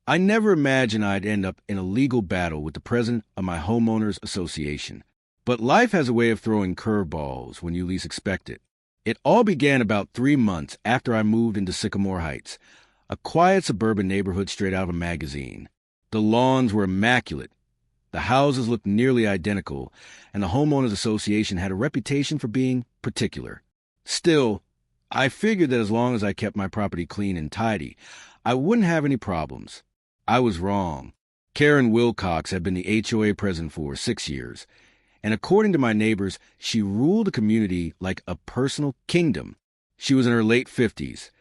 I never imagined I'd end up in a legal battle with the president of my homeowners association. But life has a way of throwing curveballs when you least expect it. It all began about 3 months after I moved into Sycamore Heights, a quiet suburban neighborhood straight out of a magazine. The lawns were immaculate. The houses looked nearly identical, and the homeowners association had a reputation for being particular. Still, I figured that as long as I kept my property clean and tidy, I wouldn't have any problems. I was wrong. Karen Wilcox had been the HOA president for 6 years, and according to my neighbors, she ruled the community like a personal kingdom. She was in her late 50s,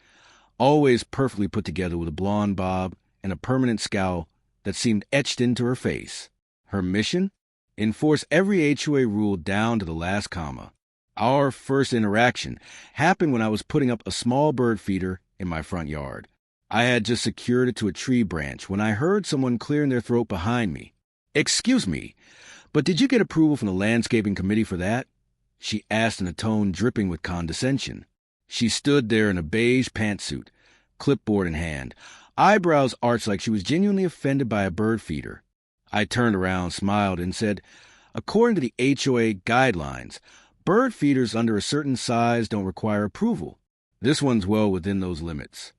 always perfectly put together with a blonde bob and a permanent scowl that seemed etched into her face. Her mission? Enforce every HOA rule down to the last comma. Our first interaction happened when I was putting up a small bird feeder in my front yard. I had just secured it to a tree branch when I heard someone clearing their throat behind me. "Excuse me, but did you get approval from the landscaping committee for that?" she asked in a tone dripping with condescension. She stood there in a beige pantsuit, clipboard in hand, eyebrows arched like she was genuinely offended by a bird feeder. I turned around, smiled, and said, "According to the HOA guidelines, bird feeders under a certain size don't require approval. This one's well within those limits."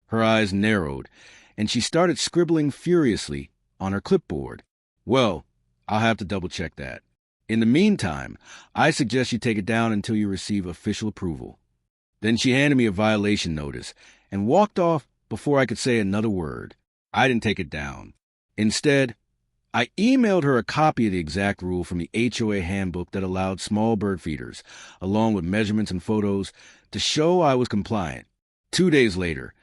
Her eyes narrowed, and she started scribbling furiously on her clipboard. "Well, I'll have to double-check that. In the meantime, I suggest you take it down until you receive official approval." Then she handed me a violation notice and walked off before I could say another word. I didn't take it down. Instead, I emailed her a copy of the exact rule from the HOA handbook that allowed small bird feeders, along with measurements and photos, to show I was compliant. 2 days later,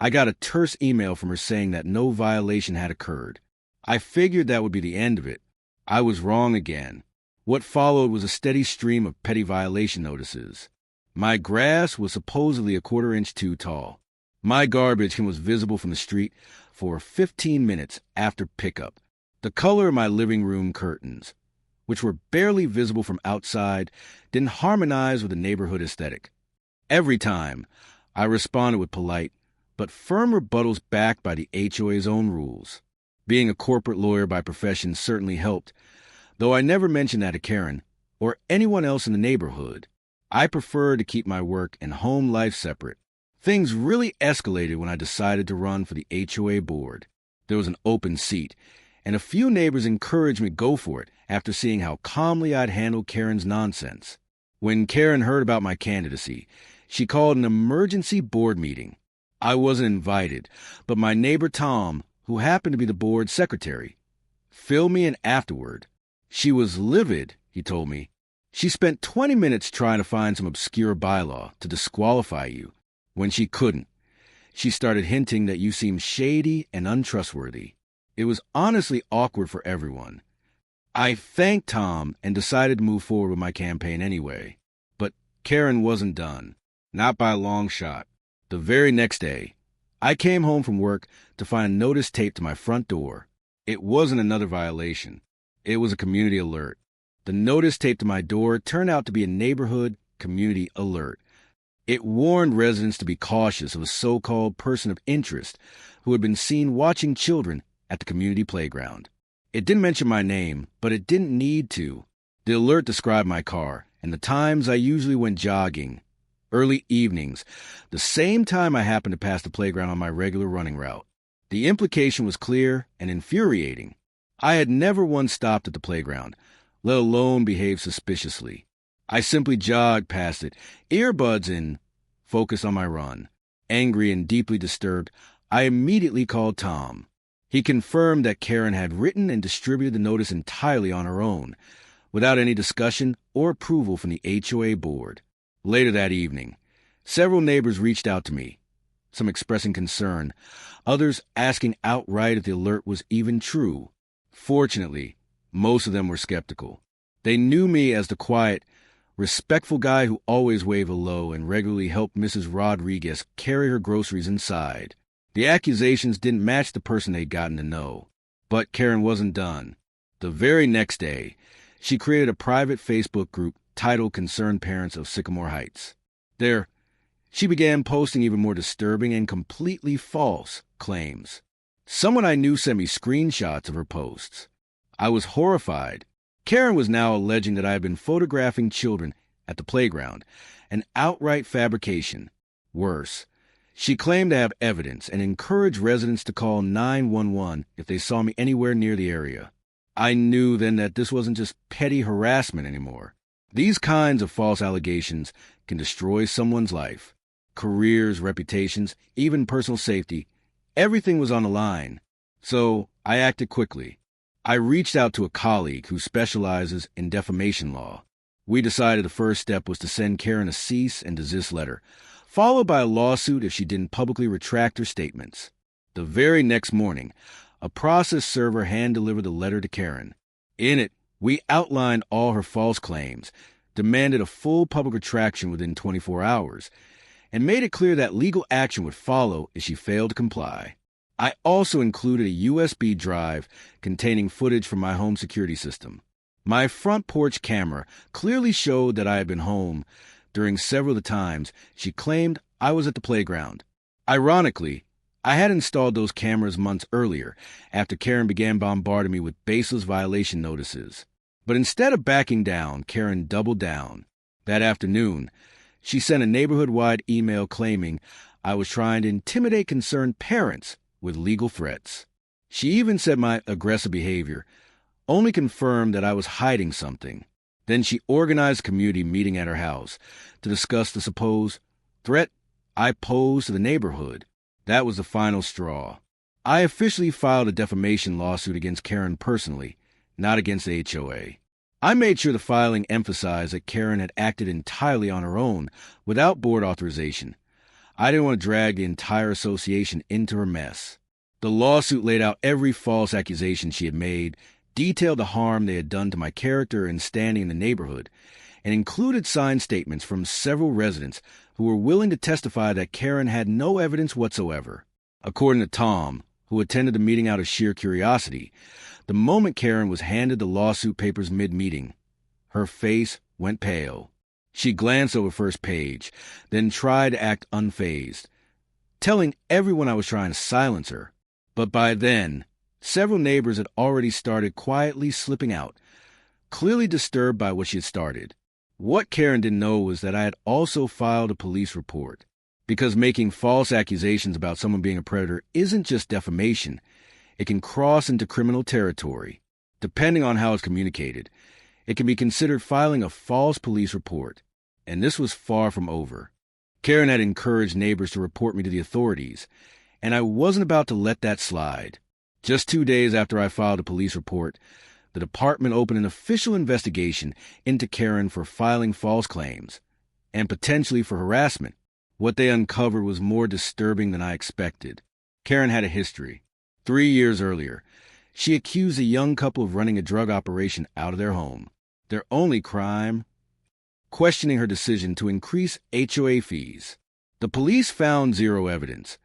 I got a terse email from her saying that no violation had occurred. I figured that would be the end of it. I was wrong again. What followed was a steady stream of petty violation notices. My grass was supposedly a 1/4 inch too tall. My garbage can was visible from the street for 15 minutes after pickup. The color of my living room curtains, which were barely visible from outside, didn't harmonize with the neighborhood aesthetic. Every time, I responded with polite but firm rebuttals backed by the HOA's own rules. Being a corporate lawyer by profession certainly helped, though I never mentioned that to Karen or anyone else in the neighborhood. I preferred to keep my work and home life separate. Things really escalated when I decided to run for the HOA board. There was an open seat, and a few neighbors encouraged me to go for it after seeing how calmly I'd handled Karen's nonsense. When Karen heard about my candidacy, she called an emergency board meeting. I wasn't invited, but my neighbor Tom, who happened to be the board secretary, filled me in afterward. She was livid, he told me. She spent 20 minutes trying to find some obscure bylaw to disqualify you. When she couldn't, she started hinting that you seemed shady and untrustworthy. It was honestly awkward for everyone. I thanked Tom and decided to move forward with my campaign anyway. But Karen wasn't done. Not by a long shot. The very next day, I came home from work to find a notice taped to my front door. It wasn't another violation. It was a community alert. The notice taped to my door turned out to be a neighborhood community alert. It warned residents to be cautious of a so-called person of interest who had been seen watching children at the community playground. It didn't mention my name, but it didn't need to. The alert described my car and the times I usually went jogging. Early evenings, the same time I happened to pass the playground on my regular running route. The implication was clear and infuriating. I had never once stopped at the playground, let alone behaved suspiciously. I simply jogged past it, earbuds in, focused on my run. Angry and deeply disturbed, I immediately called Tom. He confirmed that Karen had written and distributed the notice entirely on her own, without any discussion or approval from the HOA board. Later that evening, several neighbors reached out to me, some expressing concern, others asking outright if the alert was even true. Fortunately, most of them were skeptical. They knew me as the quiet, respectful guy who always waved hello and regularly helped Mrs. Rodriguez carry her groceries inside. The accusations didn't match the person they'd gotten to know. But Karen wasn't done. The very next day, she created a private Facebook group titled Concerned Parents of Sycamore Heights. There, she began posting even more disturbing and completely false claims. Someone I knew sent me screenshots of her posts. I was horrified. Karen was now alleging that I had been photographing children at the playground, an outright fabrication. Worse, she claimed to have evidence and encouraged residents to call 911 if they saw me anywhere near the area. I knew then that this wasn't just petty harassment anymore. These kinds of false allegations can destroy someone's life. Careers, reputations, even personal safety. Everything was on the line. So I acted quickly. I reached out to a colleague who specializes in defamation law. We decided the first step was to send Karen a cease and desist letter, followed by a lawsuit if she didn't publicly retract her statements. The very next morning, a process server hand-delivered the letter to Karen. In it, we outlined all her false claims, demanded a full public retraction within 24 hours, and made it clear that legal action would follow if she failed to comply. I also included a USB drive containing footage from my home security system. My front porch camera clearly showed that I had been home during several of the times she claimed I was at the playground. Ironically, I had installed those cameras months earlier after Karen began bombarding me with baseless violation notices. But instead of backing down, Karen doubled down. That afternoon, she sent a neighborhood-wide email claiming I was trying to intimidate concerned parents with legal threats. She even said my aggressive behavior only confirmed that I was hiding something. Then she organized a community meeting at her house to discuss the supposed threat I posed to the neighborhood. That was the final straw. I officially filed a defamation lawsuit against Karen personally, not against the HOA. I made sure the filing emphasized that Karen had acted entirely on her own, without board authorization. I didn't want to drag the entire association into her mess. The lawsuit laid out every false accusation she had made, detailed the harm they had done to my character and standing in the neighborhood, and included signed statements from several residents who were willing to testify that Karen had no evidence whatsoever. According to Tom, who attended the meeting out of sheer curiosity, the moment Karen was handed the lawsuit papers mid-meeting, her face went pale. She glanced over first page, then tried to act unfazed, telling everyone I was trying to silence her. But by then, several neighbors had already started quietly slipping out, clearly disturbed by what she had started. What Karen didn't know was that I had also filed a police report, because making false accusations about someone being a predator isn't just defamation. It can cross into criminal territory. Depending on how it's communicated, it can be considered filing a false police report. And this was far from over. Karen had encouraged neighbors to report me to the authorities, and I wasn't about to let that slide. Just 2 days after I filed a police report, the department opened an official investigation into Karen for filing false claims, and potentially for harassment. What they uncovered was more disturbing than I expected. Karen had a history. 3 years earlier, she accused a young couple of running a drug operation out of their home. Their only crime? Questioning her decision to increase HOA fees. The police found zero evidence,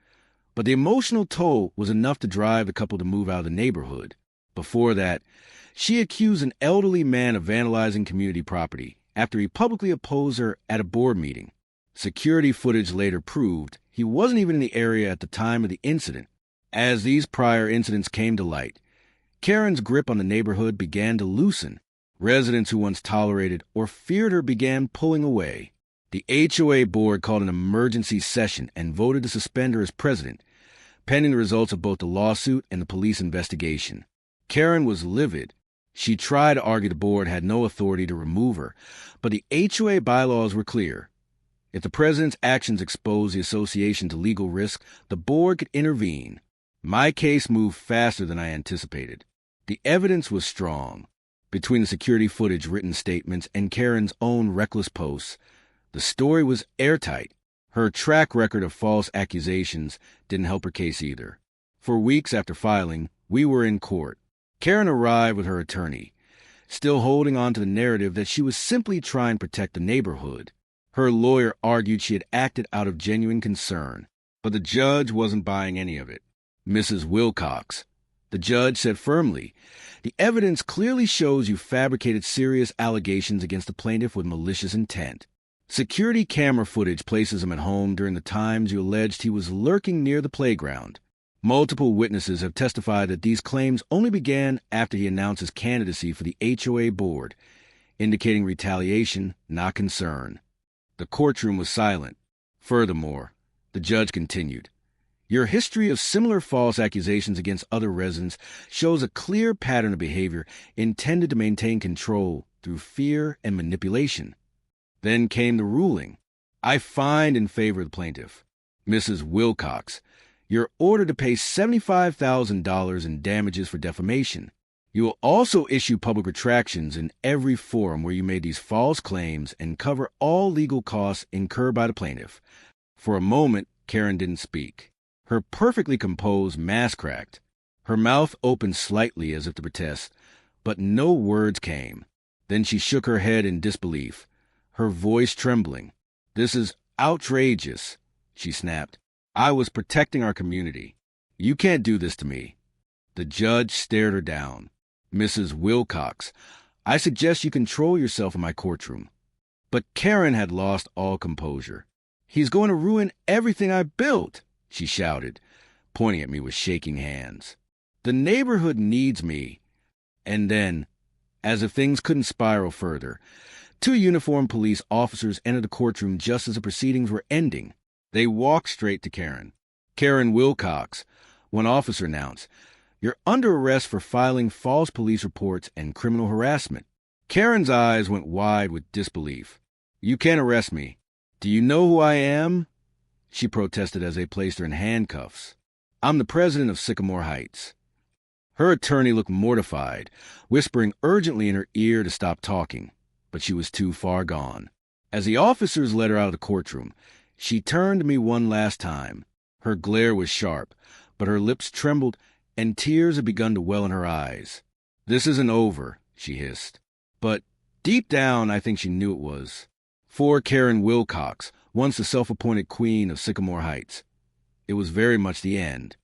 but the emotional toll was enough to drive the couple to move out of the neighborhood. Before that, she accused an elderly man of vandalizing community property after he publicly opposed her at a board meeting. Security footage later proved he wasn't even in the area at the time of the incident. As these prior incidents came to light, Karen's grip on the neighborhood began to loosen. Residents who once tolerated or feared her began pulling away. The HOA board called an emergency session and voted to suspend her as president, pending the results of both the lawsuit and the police investigation. Karen was livid. She tried to argue the board had no authority to remove her, but the HOA bylaws were clear. If the president's actions exposed the association to legal risk, the board could intervene. My case moved faster than I anticipated. The evidence was strong. Between the security footage, written statements, and Karen's own reckless posts, the story was airtight. Her track record of false accusations didn't help her case either. For weeks after filing, we were in court. Karen arrived with her attorney, still holding on to the narrative that she was simply trying to protect the neighborhood. Her lawyer argued she had acted out of genuine concern, but the judge wasn't buying any of it. Mrs. Wilcox, the judge, said firmly, "The evidence clearly shows you fabricated serious allegations against the plaintiff with malicious intent. Security camera footage places him at home during the times you alleged he was lurking near the playground. Multiple witnesses have testified that these claims only began after he announced his candidacy for the HOA board, indicating retaliation, not concern. The courtroom was silent. Furthermore, the judge continued, "Your history of similar false accusations against other residents shows a clear pattern of behavior intended to maintain control through fear and manipulation." Then came the ruling. I find in favor of the plaintiff. Mrs. Wilcox, you're ordered to pay $75,000 in damages for defamation. You will also issue public retractions in every forum where you made these false claims and cover all legal costs incurred by the plaintiff. For a moment, Karen didn't speak. Her perfectly composed mask cracked. Her mouth opened slightly as if to protest, but no words came. Then she shook her head in disbelief, her voice trembling. "This is outrageous," she snapped. "I was protecting our community. You can't do this to me." The judge stared her down. "Mrs. Wilcox, I suggest you control yourself in my courtroom." But Karen had lost all composure. "He's going to ruin everything I built," she shouted, pointing at me with shaking hands. "The neighborhood needs me." And then, as if things couldn't spiral further, two uniformed police officers entered the courtroom just as the proceedings were ending. They walked straight to Karen. "Karen Wilcox," one officer announced, "you're under arrest for filing false police reports and criminal harassment." Karen's eyes went wide with disbelief. "You can't arrest me. Do you know who I am?" she protested as they placed her in handcuffs. "I'm the president of Sycamore Heights." Her attorney looked mortified, whispering urgently in her ear to stop talking, but she was too far gone. As the officers led her out of the courtroom, she turned to me one last time. Her glare was sharp, but her lips trembled and tears had begun to well in her eyes. "This isn't over," she hissed. But deep down, I think she knew it was. For Karen Wilcox, once the self-appointed queen of Sycamore Heights, it was very much the end.